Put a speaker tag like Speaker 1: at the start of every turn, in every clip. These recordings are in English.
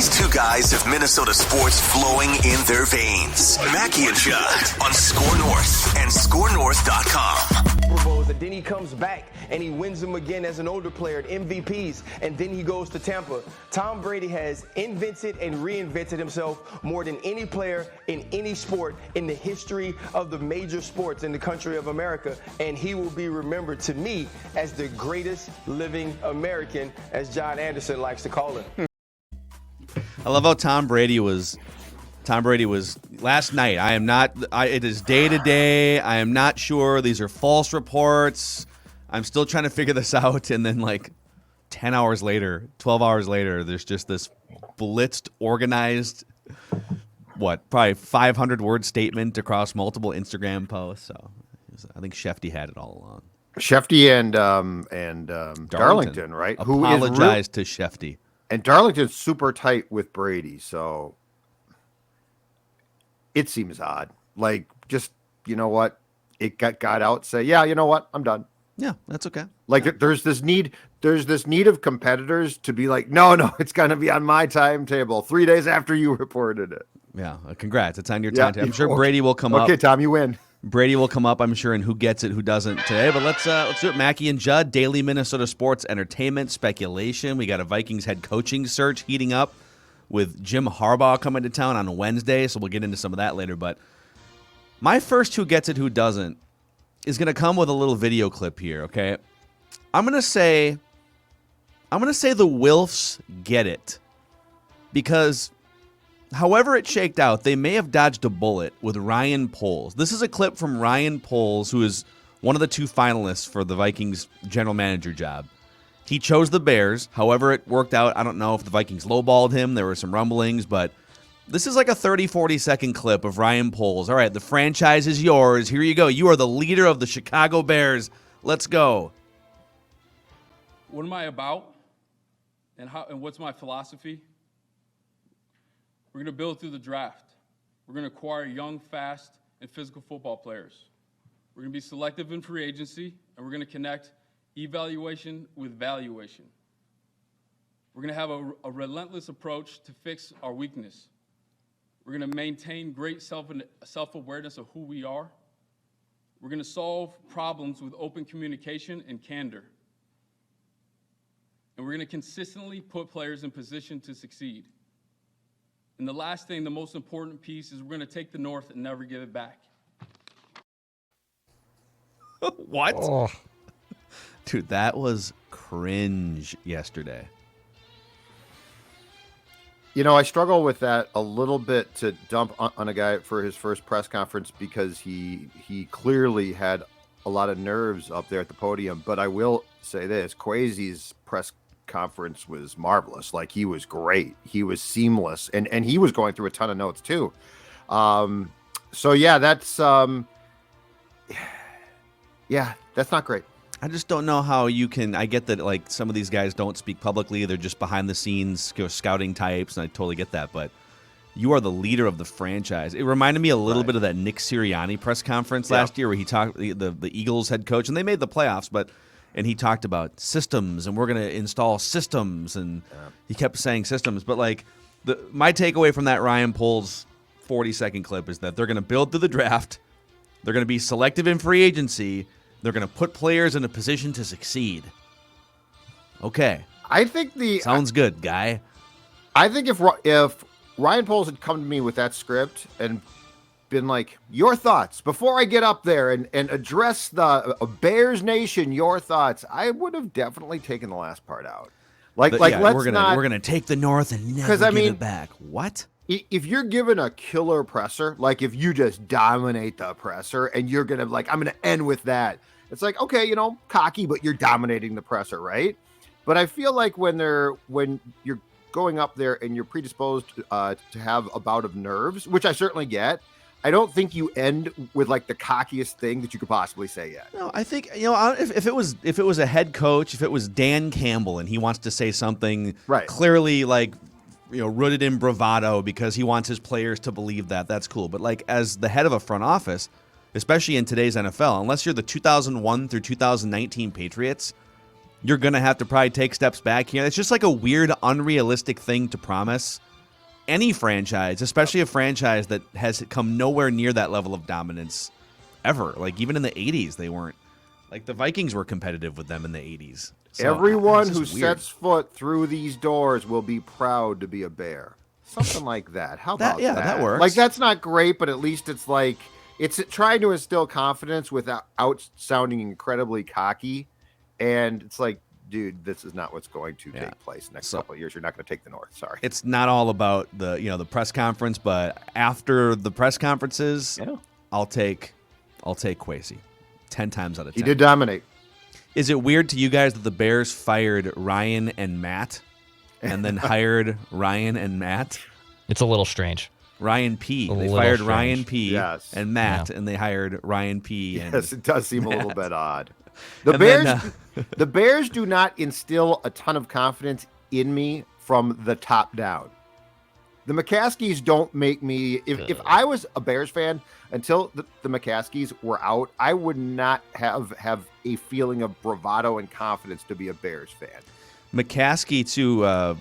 Speaker 1: These two guys have Minnesota sports flowing in their veins. Mackey and Judd on Score North and ScoreNorth.com.
Speaker 2: And then he comes back and he wins them again as an older player at MVPs, and then he goes to Tampa. Tom Brady has invented and reinvented himself more than any player in any sport in the history of the major sports in the country of America, and he will be remembered to me as the greatest living American, as John Anderson likes to call him.
Speaker 3: I love how Tom Brady was last night. It is day to day. I am not sure. These are false reports. I'm still trying to figure this out. And then 10 hours later, 12 hours later, there's just this blitzed, organized, probably 500-word statement across multiple Instagram posts. So I think Shefty had it all along.
Speaker 4: Shefty and Darlington, right?
Speaker 3: Apologized to Shefty.
Speaker 4: And Darlington's super tight with Brady, so it seems odd. Just, you know what? It got out, say, yeah, you know what? I'm done.
Speaker 3: Yeah, that's okay.
Speaker 4: There's this need of competitors to be like, no, it's going to be on my timetable 3 days after you reported it.
Speaker 3: Yeah, congrats. It's on your timetable. I'm sure Brady will come up.
Speaker 4: Okay, Tom, you win.
Speaker 3: Brady will come up, I'm sure, and who gets it, who doesn't today. But let's do it. Mackey and Judd, daily Minnesota sports entertainment speculation. We got a Vikings head coaching search heating up with Jim Harbaugh coming to town on Wednesday, so we'll get into some of that later. But my first who gets it, who doesn't is going to come with a little video clip here, okay? I'm going to say the Wilfs get it because however it shaked out, they may have dodged a bullet with Ryan Poles. This is a clip from Ryan Poles, who is one of the two finalists for the Vikings general manager job. He chose the Bears. However it worked out, I don't know if the Vikings lowballed him. There were some rumblings, but this is like a 30, 40-second clip of Ryan Poles. All right, the franchise is yours. Here you go. You are the leader of the Chicago Bears. Let's go.
Speaker 5: What am I about? And what's my philosophy? We're going to build through the draft. We're going to acquire young, fast, and physical football players. We're going to be selective in free agency, and we're going to connect evaluation with valuation. We're going to have a relentless approach to fix our weakness. We're going to maintain great self-awareness of who we are. We're going to solve problems with open communication and candor. And we're going to consistently put players in position to succeed. And the last thing, the most important piece, is we're going to take the North and never give it back.
Speaker 3: What? Oh. Dude, that was cringe yesterday.
Speaker 4: I struggle with that a little bit to dump on a guy for his first press conference because he clearly had a lot of nerves up there at the podium. But I will say this, Kwesi's press conference was marvelous. He was great. He was seamless. And he was going through a ton of notes too. So yeah, that's that's not great.
Speaker 3: I just don't know how you can. I get that some of these guys don't speak publicly. They're just behind the scenes scouting types, and I totally get that. But you are the leader of the franchise. It reminded me a little bit of that Nick Sirianni press conference last year where he talked, the Eagles head coach, and they made the playoffs, and he talked about systems, and we're going to install systems, and he kept saying systems. But my takeaway from that Ryan Poles 40-second clip is that they're going to build through the draft. They're going to be selective in free agency. They're going to put players in a position to succeed. Okay.
Speaker 4: I think
Speaker 3: sounds good, guy.
Speaker 4: I think if Ryan Poles had come to me with that script and been like, your thoughts before I get up there and address the Bears Nation, your thoughts, I would have definitely taken the last part out. We're gonna take the North and never give it back. What? If you're given a killer presser, if you just dominate the presser and you're gonna I'm gonna end with that. It's okay, cocky, but you're dominating the presser, right? But I feel like when you're going up there and you're predisposed to have a bout of nerves, which I certainly get, I don't think you end with the cockiest thing that you could possibly say yet.
Speaker 3: No, I think if it was a head coach, if it was Dan Campbell and he wants to say something clearly rooted in bravado because he wants his players to believe that, that's cool. But as the head of a front office, especially in today's NFL, unless you're the 2001 through 2019 Patriots, you're going to have to probably take steps back here. It's just a weird, unrealistic thing to promise any franchise, especially a franchise that has come nowhere near that level of dominance ever. Like, even in the 80s, they weren't. Like, the Vikings were competitive with them in the 80s. So,
Speaker 4: everyone
Speaker 3: it's
Speaker 4: who
Speaker 3: just weird.
Speaker 4: sets foot through these doors will be proud to be a Bear. Something like that. How about
Speaker 3: Yeah,
Speaker 4: that?
Speaker 3: that works.
Speaker 4: Like, that's not great, but at least it's like it's trying to instill confidence without sounding incredibly cocky. And it's like, dude, this is not what's going to take place next couple of years. You're not going to take the North. Sorry.
Speaker 3: It's not all about the press conference, but after the press conferences, I'll take Kwesi 10 times out of 10.
Speaker 4: He did dominate.
Speaker 3: Is it weird to you guys that the Bears fired Ryan and Matt and then hired Ryan and Matt?
Speaker 6: It's a little strange.
Speaker 3: Ryan P. They
Speaker 6: little
Speaker 3: fired
Speaker 6: strange.
Speaker 3: Ryan P.
Speaker 4: Yes.
Speaker 3: and Matt, and they hired Ryan P. and
Speaker 4: Yes, it does seem a little
Speaker 3: Matt.
Speaker 4: bit odd. The
Speaker 3: And
Speaker 4: Bears,
Speaker 3: then,
Speaker 4: the Bears do not instill a ton of confidence in me from the top down. The McCaskies don't make me. If I was a Bears fan until the McCaskies were out, I would not have a feeling of bravado and confidence to be a Bears fan.
Speaker 3: McCaskey, too,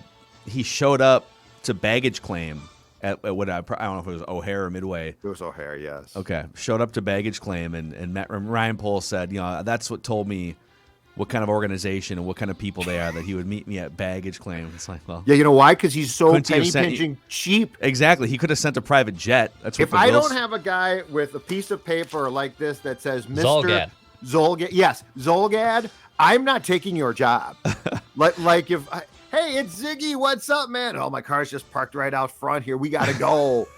Speaker 3: he showed up to baggage claim at what I don't know if it was O'Hare or Midway.
Speaker 4: It was O'Hare, yes.
Speaker 3: Okay, showed up to baggage claim, and Ryan Poles said, that's what told me what kind of organization and what kind of people they are, that he would meet me at baggage claim. It's like, well,
Speaker 4: Yeah, you know why? Because he's so
Speaker 3: Couldn't he have
Speaker 4: penny
Speaker 3: sent-
Speaker 4: pinching cheap.
Speaker 3: exactly. He could have sent a private jet. That's what
Speaker 4: If
Speaker 3: the
Speaker 4: I
Speaker 3: Wilfs-
Speaker 4: don't have a guy with a piece of paper like this that says Mr.
Speaker 6: Zolgad.
Speaker 4: Zolgad, yes, Zolgad, I'm not taking your job. like if hey, it's Ziggy, what's up, man? Oh, my car's just parked right out front here. We gotta go.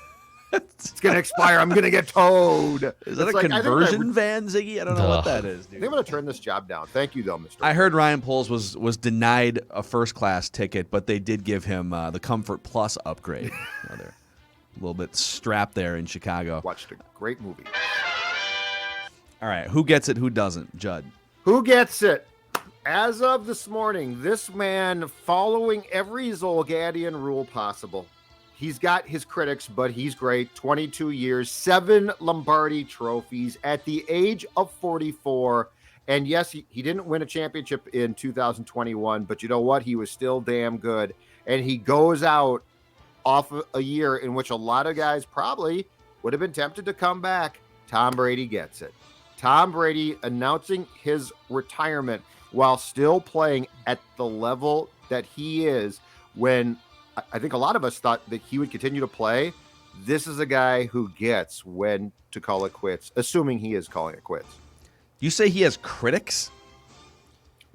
Speaker 4: It's gonna expire. I'm gonna get towed.
Speaker 3: Is that
Speaker 4: It's
Speaker 3: a
Speaker 4: like, I think
Speaker 3: conversion van, Ziggy? I don't know what
Speaker 6: Ugh.
Speaker 3: that is, dude.
Speaker 4: I'm gonna turn this job down. Thank you, though, Mr.
Speaker 3: I heard Ryan Poles was denied a first class ticket, but they did give him the Comfort Plus upgrade. They're a little bit strapped there in Chicago.
Speaker 4: Watched a great movie.
Speaker 3: All right, who gets it? Who doesn't? Judd.
Speaker 4: Who gets it? As of this morning, this man following every Zolgadian rule possible. He's got his critics, but he's great. 22 years, 7 Lombardi trophies at the age of 44. And yes, he didn't win a championship in 2021, but you know what? He was still damn good. And he goes out off a year in which a lot of guys probably would have been tempted to come back. Tom Brady gets it. Tom Brady announcing his retirement while still playing at the level that he is, when I think a lot of us thought that he would continue to play. This is a guy who gets when to call it quits, assuming he is calling it quits.
Speaker 3: You say he has critics?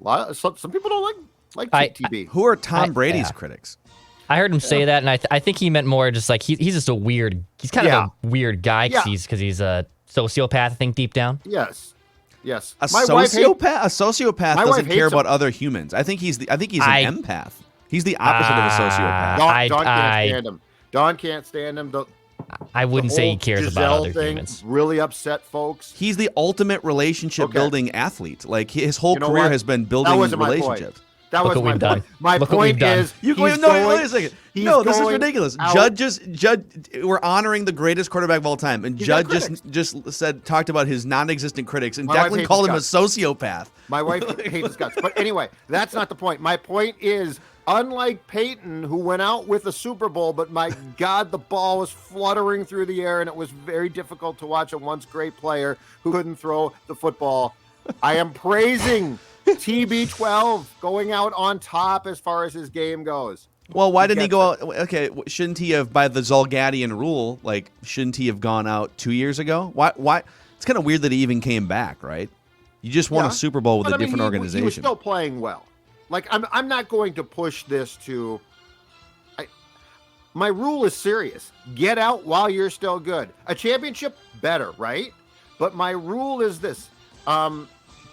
Speaker 4: Some people don't like TB.
Speaker 3: Who are Tom Brady's critics?
Speaker 6: I heard him say that, and I think he meant more just like he's just a weird. He's kind of a weird guy because he's a sociopath. I think deep down.
Speaker 4: Yes.
Speaker 3: A sociopath
Speaker 4: My
Speaker 3: doesn't
Speaker 4: wife
Speaker 3: care
Speaker 4: hates
Speaker 3: about
Speaker 4: him.
Speaker 3: other humans. I think he's an empath. He's the opposite of a sociopath.
Speaker 4: Dawn can't stand him. Dawn can't stand him.
Speaker 6: I wouldn't say he
Speaker 4: whole
Speaker 6: cares about
Speaker 4: Giselle
Speaker 6: other
Speaker 4: thing
Speaker 6: humans.
Speaker 4: really upset folks.
Speaker 3: He's the ultimate relationship building athlete. Like, his whole
Speaker 4: You know
Speaker 3: career
Speaker 4: what?
Speaker 3: has been
Speaker 4: That
Speaker 3: building
Speaker 4: wasn't my point.
Speaker 3: relationships.
Speaker 4: That
Speaker 6: Look
Speaker 4: was
Speaker 6: what
Speaker 4: my
Speaker 6: we've done.
Speaker 4: point. My
Speaker 6: Look what we've
Speaker 4: point
Speaker 6: done.
Speaker 4: is,
Speaker 3: You
Speaker 4: he's
Speaker 3: no,
Speaker 4: going,
Speaker 3: wait a second.
Speaker 4: he's
Speaker 3: No, this is
Speaker 4: going
Speaker 3: ridiculous.
Speaker 4: out-
Speaker 3: Judd, we're honing the greatest quarterback of all time, and
Speaker 4: He's got
Speaker 3: Judd just talked about his non-existent critics, and
Speaker 4: My wife
Speaker 3: Declan
Speaker 4: hates
Speaker 3: called him a
Speaker 4: guts.
Speaker 3: sociopath.
Speaker 4: My wife hates his guts. But anyway, that's not the point. My point is, unlike Peyton, who went out with a Super Bowl, but my God, the ball was fluttering through the air, and it was very difficult to watch a once great player who couldn't throw the football. I am praising TB12 going out on top as far as his game goes.
Speaker 3: Well, why didn't he
Speaker 4: gets
Speaker 3: go out? Okay, shouldn't he have, by the Zolgadian rule, shouldn't he have gone out 2 years ago? Why? It's kind of weird that he even came back, right? You just won a Super Bowl with
Speaker 4: But,
Speaker 3: a
Speaker 4: I mean,
Speaker 3: different
Speaker 4: he
Speaker 3: organization.
Speaker 4: was still playing well. Like, I'm not going to push this to. My rule is serious. Get out while you're still good. A championship, better, right? But my rule is this.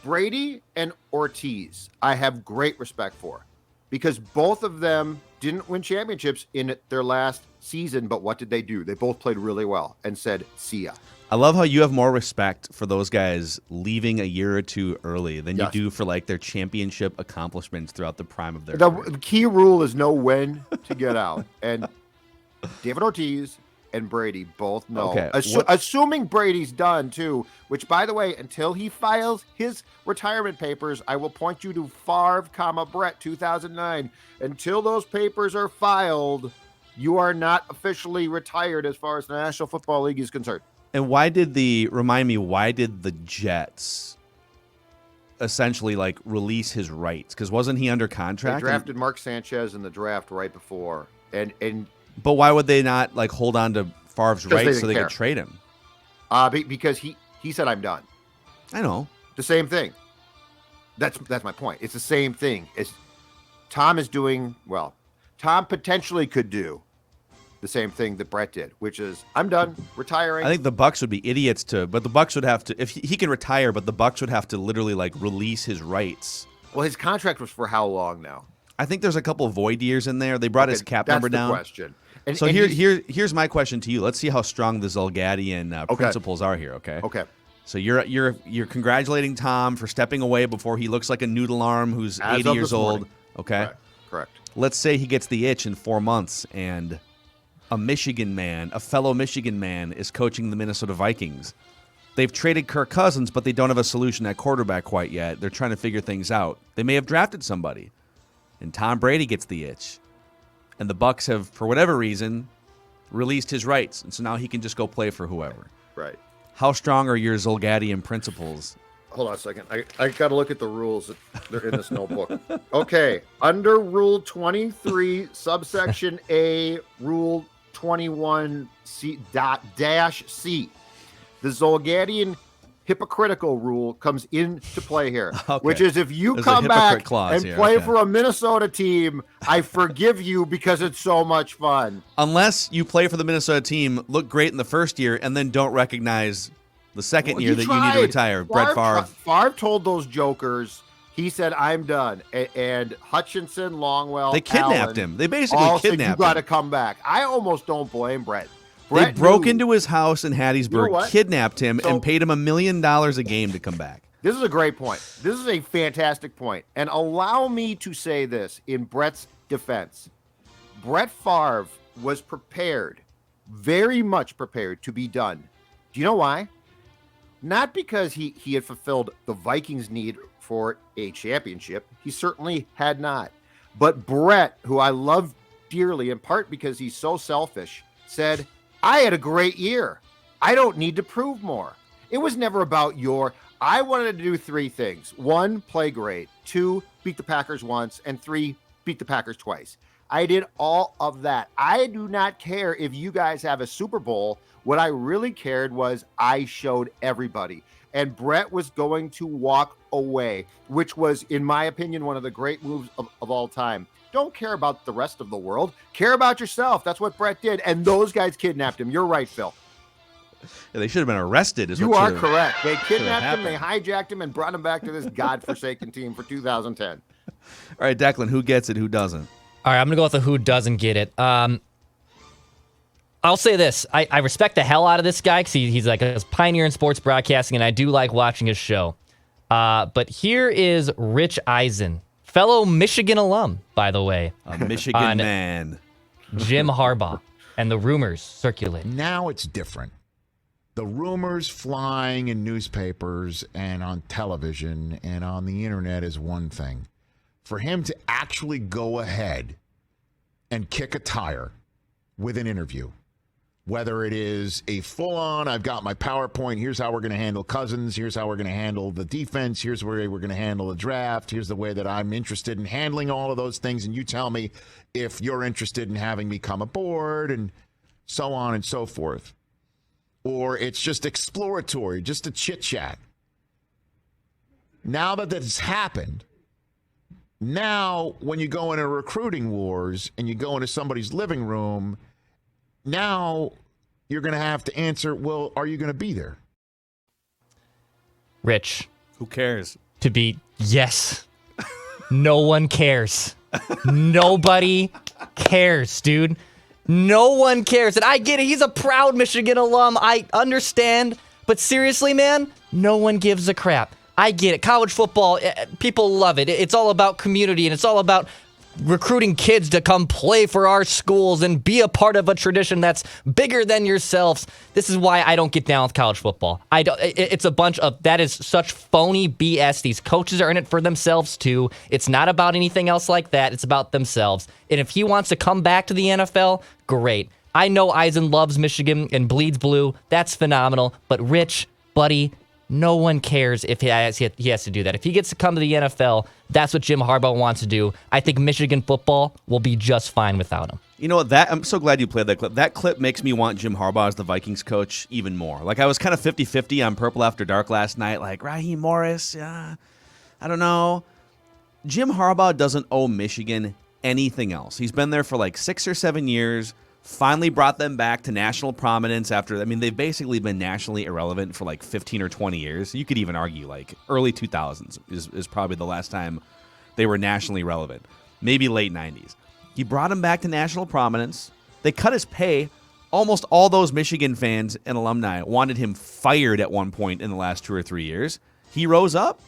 Speaker 4: Brady and Ortiz, I have great respect for, because both of them didn't win championships in their last season. But what did they do? They both played really well and said, see ya.
Speaker 3: I love how you have more respect for those guys leaving a year or two early than
Speaker 4: Yes.
Speaker 3: you do for their championship accomplishments throughout the prime of their career.
Speaker 4: The key rule is know when to get out. And David Ortiz and Brady both know.
Speaker 3: Okay,
Speaker 4: Assuming Brady's done too, which, by the way, until he files his retirement papers, I will point you to Favre, Brett 2009. Until those papers are filed, You are not officially retired as far as the National Football League is concerned.
Speaker 3: And why did the Jets essentially like release his rights? Because wasn't he under contract?
Speaker 4: They drafted Mark Sanchez in the draft right before.
Speaker 3: But why would they not like hold on to Favre's rights so they could trade him?
Speaker 4: Because he said, I'm done.
Speaker 3: I know.
Speaker 4: The same thing. That's my point. It's the same thing. Tom is doing, well, Tom potentially could do the same thing that Brett did, which is, I'm done, retiring.
Speaker 3: I think the Bucs would be idiots but the Bucs would have to, if he can retire, but the Bucs would have to literally like release his rights.
Speaker 4: Well, his contract was for how long now?
Speaker 3: I think there's a couple of void years in there. They brought his cap number down.
Speaker 4: That's the question.
Speaker 3: So here's my question to you. Let's see how strong the Zolgadian principles are here. Okay.
Speaker 4: Okay.
Speaker 3: So you're congratulating Tom for stepping away before he looks like a noodle arm who's 80 years old. Okay.
Speaker 4: Correct.
Speaker 3: Let's say he gets the itch in 4 months and a fellow Michigan man is coaching the Minnesota Vikings. They've traded Kirk Cousins, but they don't have a solution at quarterback quite yet. They're trying to figure things out. They may have drafted somebody. And Tom Brady gets the itch. And the Bucs have, for whatever reason, released his rights. And so now he can just go play for whoever.
Speaker 4: Right.
Speaker 3: How strong are your Zolgadian principles?
Speaker 4: Hold on a second. I got to look at the rules that are in this notebook. Okay. Under Rule 23, subsection A, Rule 21C -C, the Zolgadian hypocritical rule comes into play here, which is if you come back and play for a Minnesota team, I forgive you because it's so much fun.
Speaker 3: Unless you play for the Minnesota team, look great in the first year, and then don't recognize the second year that you need to retire. Brett Favre.
Speaker 4: Favre told those jokers, he said, I'm done. And Hutchinson, Longwell,
Speaker 3: they kidnapped him. They basically kidnapped him.
Speaker 4: You got to come back. I almost don't blame Brett.
Speaker 3: They broke into his house in Hattiesburg, kidnapped him, and paid him $1 million a game to come back.
Speaker 4: This is a great point. This is a fantastic point. And allow me to say this in Brett's defense. Brett Favre was prepared, very much prepared to be done. Do you know why? Not because he had fulfilled the Vikings' need for a championship. He certainly had not. But Brett, who I love dearly, in part because he's so selfish, said, I had a great year. I don't need to prove more. It was never about I wanted to do 3 things. 1, play great. 2, beat the Packers once. And 3, beat the Packers twice. I did all of that. I do not care if you guys have a Super Bowl. What I really cared was I showed everybody. And Brett was going to walk away, which was, in my opinion, one of the great moves of all time. Don't care about the rest of the world. Care about yourself. That's what Brett did. And those guys kidnapped him. You're right, Phil.
Speaker 3: Yeah, they should have been arrested.
Speaker 4: You are correct. They kidnapped him, they hijacked him, and brought him back to this godforsaken team for 2010.
Speaker 3: All right, Declan, who gets it, who doesn't?
Speaker 6: All right, I'm going to go with the who doesn't get it. I'll say this. I respect the hell out of this guy because he's like a pioneer in sports broadcasting, and I do like watching his show. But here is Rich Eisen. Fellow Michigan alum, by the way.
Speaker 3: A Michigan man.
Speaker 6: Jim Harbaugh. And the rumors circulate.
Speaker 7: Now it's different. The rumors flying in newspapers and on television and on the internet is one thing. For him to actually go ahead and kick a tire with an interview, whether it is a full-on, I've got my PowerPoint, here's how we're going to handle Cousins, here's how we're going to handle the defense, here's where we're going to handle the draft, here's the way that I'm interested in handling all of those things, and you tell me if you're interested in having me come aboard, and so on and so forth. Or it's just exploratory, just a chit-chat. Now that has happened, now when you go into recruiting wars and you go into somebody's living room, now you're going to have to answer, well, are you going to be there?
Speaker 6: Rich.
Speaker 3: Who cares?
Speaker 6: Yes. No one cares. Nobody cares, dude. No one cares. And I get it. He's a proud Michigan alum. I understand. But seriously, man, no one gives a crap. I get it. College football, people love it. It's all about community, and it's all about recruiting kids to come play for our schools and be a part of a tradition that's bigger than yourselves. This is why I don't get down with college football. It's a bunch of, that is such phony BS. These coaches are in it for themselves too. It's not about anything else like that. It's about themselves. And if he wants to come back to the NFL, great. I know Eisen loves Michigan and bleeds blue. That's phenomenal. But Rich, buddy, no one cares if he has to do that. If he gets to come to the NFL, that's what Jim Harbaugh wants to do. I think Michigan football will be just fine without him.
Speaker 3: You know what? I'm so glad you played that clip. That clip makes me want Jim Harbaugh as the Vikings coach even more. Like, I was kind of 50-50 on Purple After Dark last night. Like, Raheem Morris, I don't know. Jim Harbaugh doesn't owe Michigan anything else. He's been there for like 6 or 7 years. Finally brought them back to national prominence after, they've basically been nationally irrelevant for like 15 or 20 years. You could even argue like early 2000s is probably the last time they were nationally relevant. Maybe late 90s. He brought him back to national prominence. They cut his pay. Almost all those Michigan fans and alumni wanted him fired at one point in the last 2 or 3 years. He rose up.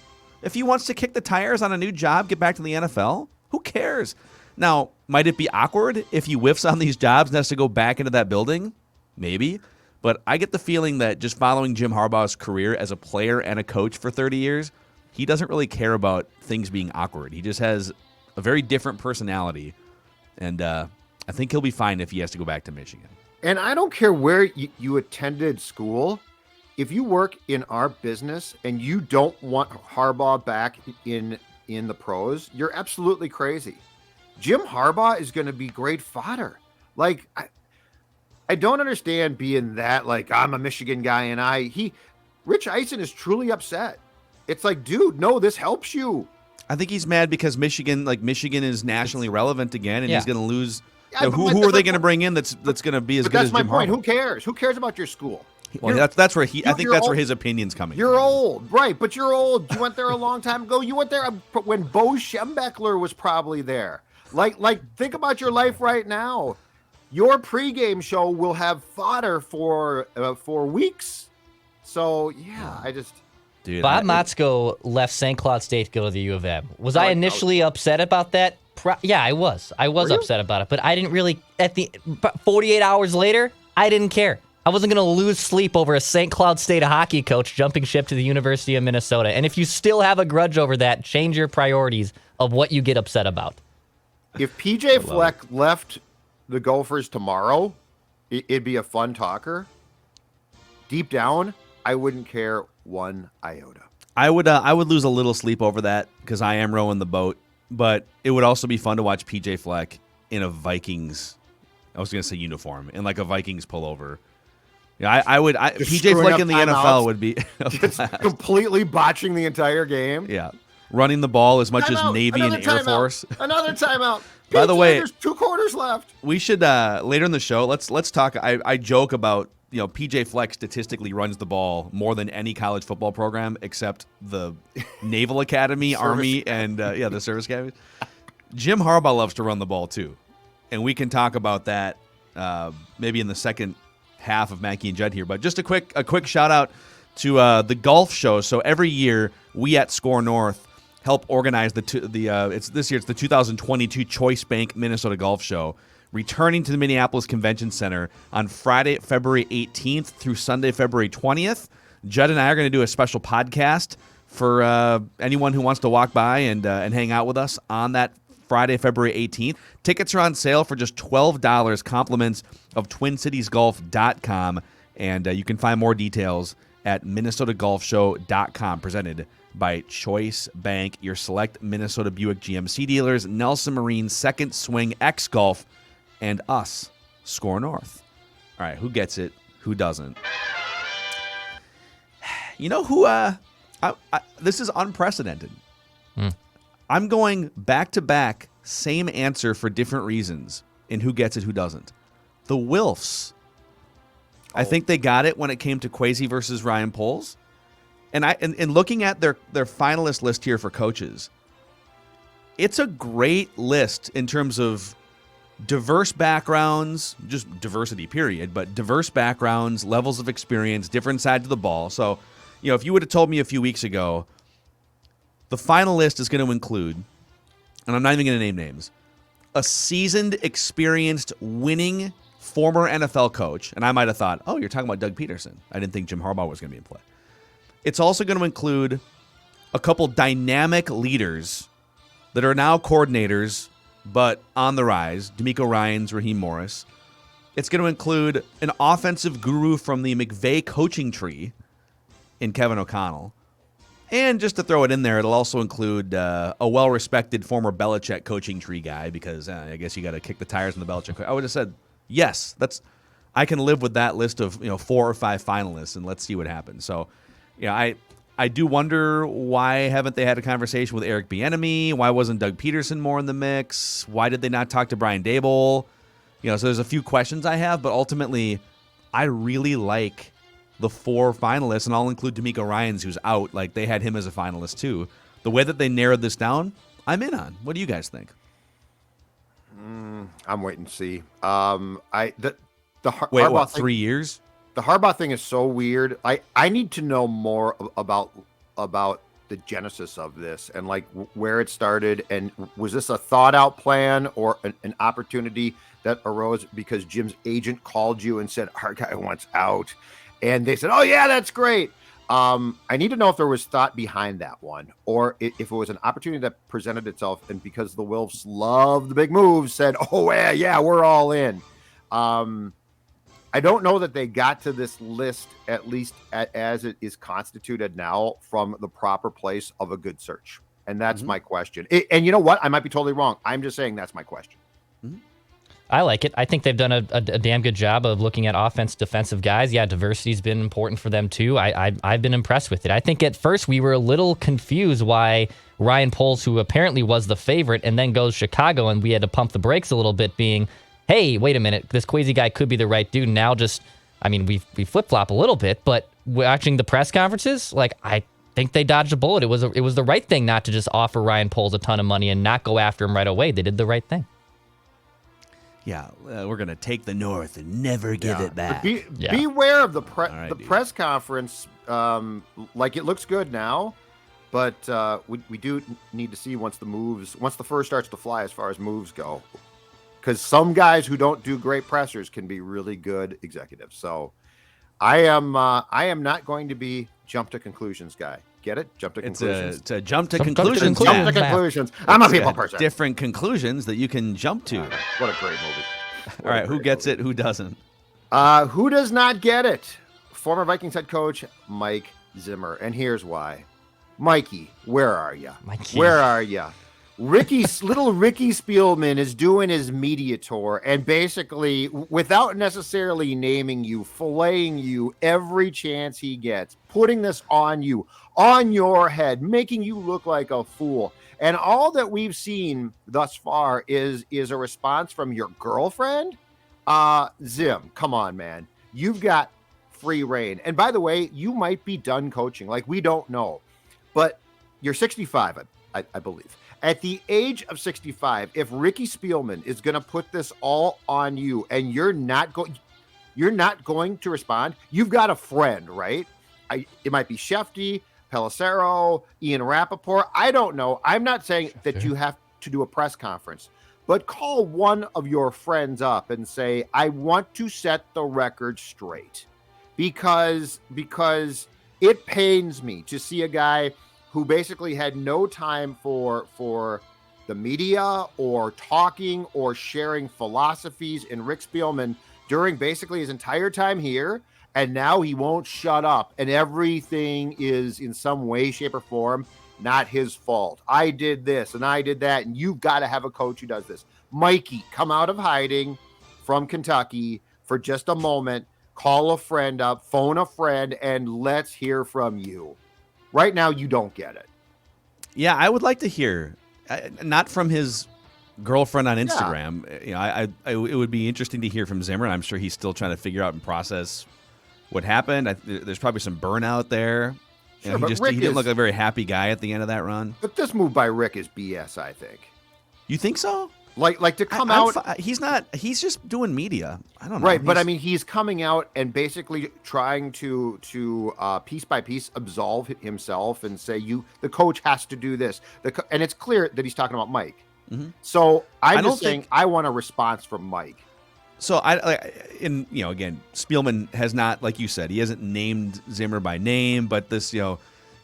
Speaker 3: If he wants to kick the tires on a new job, get back to the NFL, who cares? Now, might it be awkward if he whiffs on these jobs and has to go back into that building? Maybe. But I get the feeling that just following Jim Harbaugh's career as a player and a coach for 30 years, he doesn't really care about things being awkward. He just has a very different personality. And I think he'll be fine if he has to go back to Michigan.
Speaker 4: And I don't care where you attended school. If you work in our business and you don't want Harbaugh back in the pros, you're absolutely crazy. Jim Harbaugh is going to be great fodder. Like, I don't understand being that, like, I'm a Michigan guy and Rich Eisen is truly upset. It's like, dude, no, this helps you.
Speaker 3: I think he's mad because Michigan is nationally relevant again, and he's going to lose.
Speaker 4: Yeah,
Speaker 3: who are they going to bring in that's going to be as good as Jim Harbaugh?
Speaker 4: That's my point. Who cares? Who cares about your school?
Speaker 3: Well, that's where I think that's where his opinion's coming from.
Speaker 4: You're old, right? But you're old. You went there a long time ago. You went there when Bo Schembechler was probably there. Like, think about your life right now. Your pregame show will have fodder for weeks. So yeah,
Speaker 3: Dude,
Speaker 6: Bob Motzko left St. Cloud State to go to the U of M. Was I initially upset about that? Yeah, I was. I was upset about it, but I didn't really. 48 hours later, I didn't care. I wasn't going to lose sleep over a St. Cloud State hockey coach jumping ship to the University of Minnesota. And if you still have a grudge over that, change your priorities of what you get upset about.
Speaker 4: If PJ Fleck left the Gophers tomorrow, it'd be a fun talker. Deep down, I wouldn't care one iota.
Speaker 3: I would lose a little sleep over that because I am rowing the boat, but it would also be fun to watch PJ Fleck in a Vikings, I was going to say uniform, in like a Vikings pullover. Yeah, PJ Fleck in the NFL would be
Speaker 4: just completely botching the entire game.
Speaker 3: Yeah. Running the ball as much as Navy and Air Force.
Speaker 4: Another timeout.
Speaker 3: By the way,
Speaker 4: there's 2 quarters left.
Speaker 3: We should later in the show. Let's talk. I joke about PJ Fleck statistically runs the ball more than any college football program except the Naval Academy, Army, and the Service Academy. Jim Harbaugh loves to run the ball too, and we can talk about that maybe in the second half of Mackey and Judd here. But just a quick shout out to the golf show. So every year we at Score North help organize this year it's the 2022 Choice Bank Minnesota Golf Show, returning to the Minneapolis Convention Center on Friday, February 18th through Sunday, February 20th. Judd and I are going to do a special podcast for anyone who wants to walk by and hang out with us on that Friday, February 18th. Tickets are on sale for just $12, compliments of TwinCitiesGolf.com, and you can find more details at MinnesotaGolfShow.com, presented by Choice Bank, your select Minnesota Buick GMC dealers, Nelson Marine, Second Swing, X Golf, and us, Score North. All right, who gets it? Who doesn't? You know who? This is unprecedented. I'm going back to back, same answer for different reasons in who gets it, who doesn't. The Wilfs. I think they got it when it came to Kwesi versus Ryan Poles. And looking at their finalist list here for coaches, it's a great list in terms of diverse backgrounds, just diversity, period, but diverse backgrounds, levels of experience, different sides of the ball. So, if you would have told me a few weeks ago, the final list is going to include, and I'm not even going to name names, a seasoned, experienced, winning former NFL coach, and I might have thought, oh, you're talking about Doug Peterson. I didn't think Jim Harbaugh was going to be in play. It's also going to include a couple dynamic leaders that are now coordinators, but on the rise, D'Amico Ryans, Raheem Morris. It's going to include an offensive guru from the McVay coaching tree in Kevin O'Connell. And just to throw it in there, it'll also include a well-respected former Belichick coaching tree guy, because I guess you got to kick the tires on the Belichick. I would have said, yes, I can live with that list of 4 or 5 finalists, and let's see what happens. So, I do wonder, why haven't they had a conversation with Eric Bieniemy? Why wasn't Doug Peterson more in the mix? Why did they not talk to Brian Daboll? So there's a few questions I have, but ultimately, I really like the 4 finalists, and I'll include D'Amico Ryans, who's out. Like, they had him as a finalist too. The way that they narrowed this down, I'm in on. What do you guys think?
Speaker 4: I'm waiting to see.
Speaker 3: Wait,
Speaker 4: Harbaugh
Speaker 3: what,
Speaker 4: thing,
Speaker 3: 3 years?
Speaker 4: The Harbaugh thing is so weird. I need to know more about the genesis of this, and like where it started, and was this a thought out plan or an opportunity that arose because Jim's agent called you and said, our guy wants out, and they said, oh yeah, that's great. I need to know if there was thought behind that one, or if it was an opportunity that presented itself, and because the Wilfs love the big moves, said, oh yeah, we're all in. I don't know that they got to this list, at least as it is constituted now, from the proper place of a good search. And that's my question. And you know what? I might be totally wrong. I'm just saying that's my question.
Speaker 6: I like it. I think they've done a damn good job of looking at offense, defensive guys. Yeah, diversity's been important for them too. I've been impressed with it. I think at first we were a little confused why Ryan Poles, who apparently was the favorite, and then goes Chicago, and we had to pump the brakes a little bit, being, hey, wait a minute, this Kwesi guy could be the right dude. Now we flip-flop a little bit, but watching the press conferences, like, I think they dodged a bullet. It was the right thing not to just offer Ryan Poles a ton of money and not go after him right away. They did the right thing.
Speaker 3: Yeah, we're going to take the North and never give it back.
Speaker 4: Beware of the press conference. Like, it looks good now, but we do need to see once the fur starts to fly as far as moves go. Because some guys who don't do great pressers can be really good executives. So I am not going to be jump to conclusions guy. Get it? Jump to conclusions.
Speaker 3: It's a jump to conclusions.
Speaker 4: Jump to conclusions. I'm a people person.
Speaker 3: Different conclusions that you can jump to.
Speaker 4: What a great movie.
Speaker 3: All right, who gets it? Who doesn't?
Speaker 4: Who does not get it? Former Vikings head coach Mike Zimmer. And here's why. Mikey, where are you? Where are you? Little Ricky Spielman is doing his media tour, and basically, without necessarily naming you, filleting you every chance he gets, putting this on you, on your head, making you look like a fool. And all that we've seen thus far is a response from your girlfriend. Zim, come on, man. You've got free reign. And by the way, you might be done coaching. Like, we don't know. But you're 65, I believe. At the age of 65, if Ricky Spielman is going to put this all on you and you're not going to respond, you've got a friend, right? It might be Shefty, Pelissero, Ian Rappaport. I don't know. I'm not saying that you have to do a press conference, but call one of your friends up and say, I want to set the record straight, because it pains me to see a guy who basically had no time for the media or talking or sharing philosophies in Rick Spielman during basically his entire time here. And now he won't shut up. And everything is in some way, shape, or form not his fault. I did this and I did that. And you've got to have a coach who does this. Mikey, come out of hiding from Kentucky for just a moment. Call a friend up, phone a friend, and let's hear from you. Right now, you don't get it.
Speaker 3: Yeah, I would like to hear, not from his girlfriend on Instagram. Yeah. It would be interesting to hear from Zimmer. I'm sure he's still trying to figure out and process what happened. There's probably some burnout there.
Speaker 4: Sure,
Speaker 3: he didn't look like a very happy guy at the end of that run.
Speaker 4: But this move by Rick is BS, I think.
Speaker 3: You think so?
Speaker 4: Like to come out.
Speaker 3: He's not. He's just doing media. I don't know.
Speaker 4: Right, but I mean, he's coming out and basically trying to piece by piece absolve himself and say the coach has to do this. And it's clear that he's talking about Mike. So I'm
Speaker 3: I don't
Speaker 4: just saying
Speaker 3: think-
Speaker 4: I want a response from Mike.
Speaker 3: So again, Spielman has not, like you said, he hasn't named Zimmer by name, but this,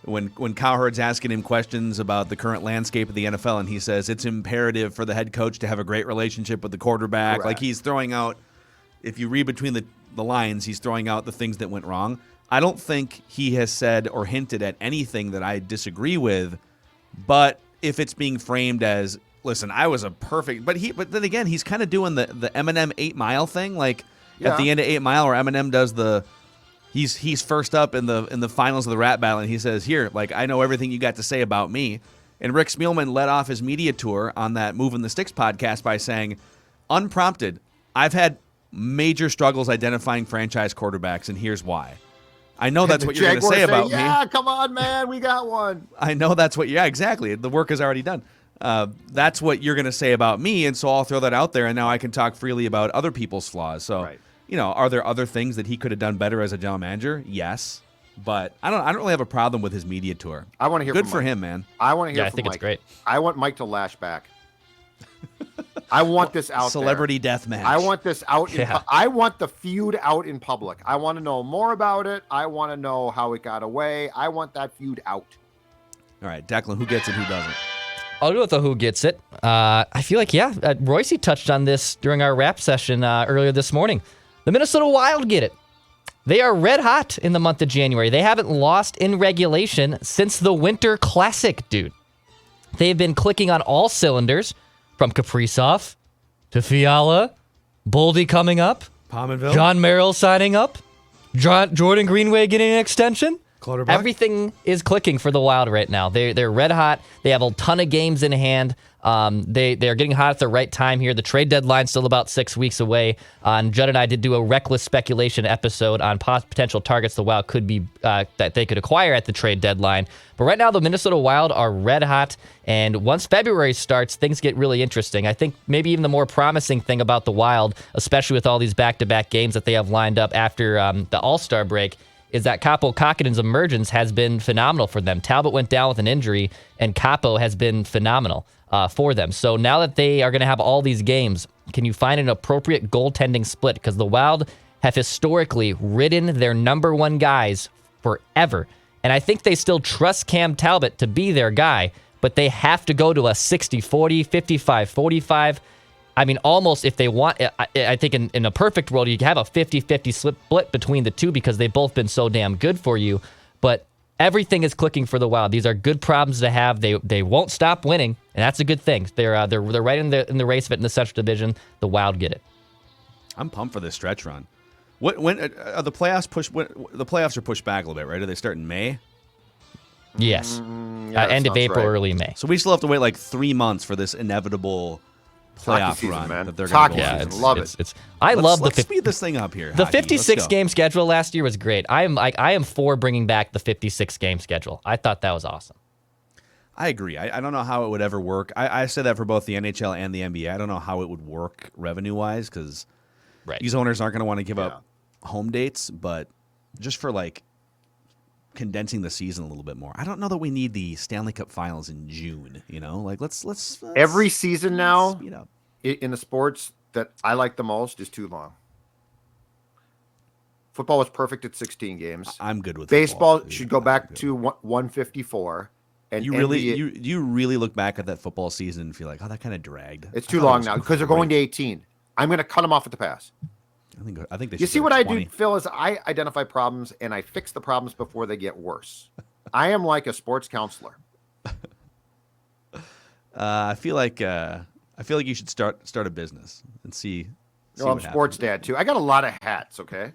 Speaker 3: when Cowherd's asking him questions about the current landscape of the NFL, and he says it's imperative for the head coach to have a great relationship with the quarterback.
Speaker 4: Correct.
Speaker 3: Like he's throwing out, if you read between the lines, he's throwing out the things that went wrong. I don't think he has said or hinted at anything that I disagree with, but if it's being framed as, listen, I was a perfect, but then again, he's kind of doing the Eminem 8 Mile thing, like at the end of 8 Mile, where Eminem does he's first up in the finals of the rap battle, and he says, "Here, like I know everything you got to say about me." And Rick Spielman led off his media tour on that Moving the Sticks podcast by saying, unprompted, "I've had major struggles identifying franchise quarterbacks, and here's why." I know that's what you're going to say about me.
Speaker 4: Yeah, come on, man, we got one.
Speaker 3: I know that's what. Yeah, exactly. The work is already done. That's what you're going to say about me, and so I'll throw that out there, and now I can talk freely about other people's flaws. So,
Speaker 4: Right.
Speaker 3: Are there other things that he could have done better as a general manager? Yes, but I don't really have a problem with his media tour.
Speaker 4: I want to hear.
Speaker 3: Good
Speaker 4: from
Speaker 3: for
Speaker 4: Mike.
Speaker 3: him, man.
Speaker 4: I want to hear.
Speaker 6: Yeah, I
Speaker 4: from
Speaker 6: think
Speaker 4: Mike.
Speaker 6: it's great.
Speaker 4: I want Mike to lash back. I want this out.
Speaker 3: Celebrity death match.
Speaker 4: I want this out.
Speaker 6: Yeah.
Speaker 4: I want the feud out in public. I want to know more about it. I want to know how it got away. I want that feud out.
Speaker 3: All right, Declan, who gets it, who doesn't?
Speaker 6: I'll go with the who gets it. I feel like, Royce touched on this during our rap session earlier this morning. The Minnesota Wild get it. They are red hot in the month of January. They haven't lost in regulation since the Winter Classic, dude. They've been clicking on all cylinders, from Kaprizov to Fiala, Boldy coming up,
Speaker 3: Pominville?
Speaker 6: John Merrill signing up, Jordan Greenway getting an extension.
Speaker 3: Clutterbuck?
Speaker 6: Everything is clicking for the Wild right now. They're red hot. They have a ton of games in hand. They're getting hot at the right time here. The trade deadline's still about 6 weeks away. And Judd and I did do a reckless speculation episode on potential targets the Wild could be that they could acquire at the trade deadline. But right now, the Minnesota Wild are red hot. And once February starts, things get really interesting. I think maybe even the more promising thing about the Wild, especially with all these back-to-back games that they have lined up after the All-Star break, is that Kaapo Kakanen's emergence has been phenomenal for them. Talbot went down with an injury, and Kaapo has been phenomenal for them. So now that they are going to have all these games, can you find an appropriate goaltending split? Because the Wild have historically ridden their number one guys forever. And I think they still trust Cam Talbot to be their guy, but they have to go to a 60-40, 55-45. I mean, almost if they want, I think in a perfect world, you have a 50-50 split between the two because they've both been so damn good for you. But everything is clicking for the Wild. These are good problems to have. They won't stop winning, and that's a good thing. They're right in the race of it in the Central Division. The Wild get it.
Speaker 3: I'm pumped for this stretch run. When are the playoffs pushed? The playoffs are pushed back a little bit, right? Do they start in May?
Speaker 6: Yes.
Speaker 4: Yeah, that
Speaker 6: End of
Speaker 4: sounds
Speaker 6: April,
Speaker 4: right.
Speaker 6: early May.
Speaker 3: So we still have to wait like 3 months for this inevitable
Speaker 4: Hockey
Speaker 3: playoff
Speaker 4: season,
Speaker 3: run
Speaker 4: man.
Speaker 3: that they're
Speaker 4: It's
Speaker 3: going to
Speaker 4: hockey
Speaker 3: go
Speaker 4: season.
Speaker 3: on.
Speaker 4: Love it.
Speaker 6: I love
Speaker 3: Let's
Speaker 6: the
Speaker 3: speed this thing up here.
Speaker 6: The
Speaker 3: Hockey. Let's
Speaker 6: 56
Speaker 3: go.
Speaker 6: game schedule last year was great. I am for bringing back the 56 game schedule. I thought that was awesome.
Speaker 3: I agree. I don't know how it would ever work. I said that for both the NHL and the NBA. I don't know how it would work revenue-wise because
Speaker 6: Right.
Speaker 3: these owners aren't going to want to give up home dates, but just for like condensing the season a little bit more. I don't know that we need the Stanley Cup Finals in June. Like let's
Speaker 4: Every season now
Speaker 3: speed up.
Speaker 4: in the sports that I like the most is too long. Football was perfect at 16 games.
Speaker 3: I'm good with
Speaker 4: Baseball
Speaker 3: football.
Speaker 4: should go back to 154. And
Speaker 3: You really
Speaker 4: NBA
Speaker 3: you really look back at that football season and feel like, oh, that kind of dragged.
Speaker 4: It's
Speaker 3: I
Speaker 4: too
Speaker 3: thought it
Speaker 4: long
Speaker 3: was
Speaker 4: now because they're going to
Speaker 3: great.
Speaker 4: 18. I'm going to cut them off at the pass.
Speaker 3: I think they
Speaker 4: You
Speaker 3: should
Speaker 4: see
Speaker 3: go
Speaker 4: what
Speaker 3: to
Speaker 4: I
Speaker 3: 20.
Speaker 4: do, Phil, is I identify problems and I fix the problems before they get worse. I am like a sports counselor.
Speaker 3: I feel like you should start a business and see.
Speaker 4: No, I'm sports dad too. I got a lot of hats, okay?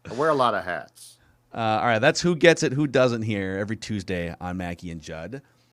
Speaker 4: I wear a lot of hats.
Speaker 3: All right, that's who gets it, who doesn't here every Tuesday on Mackey and Judd.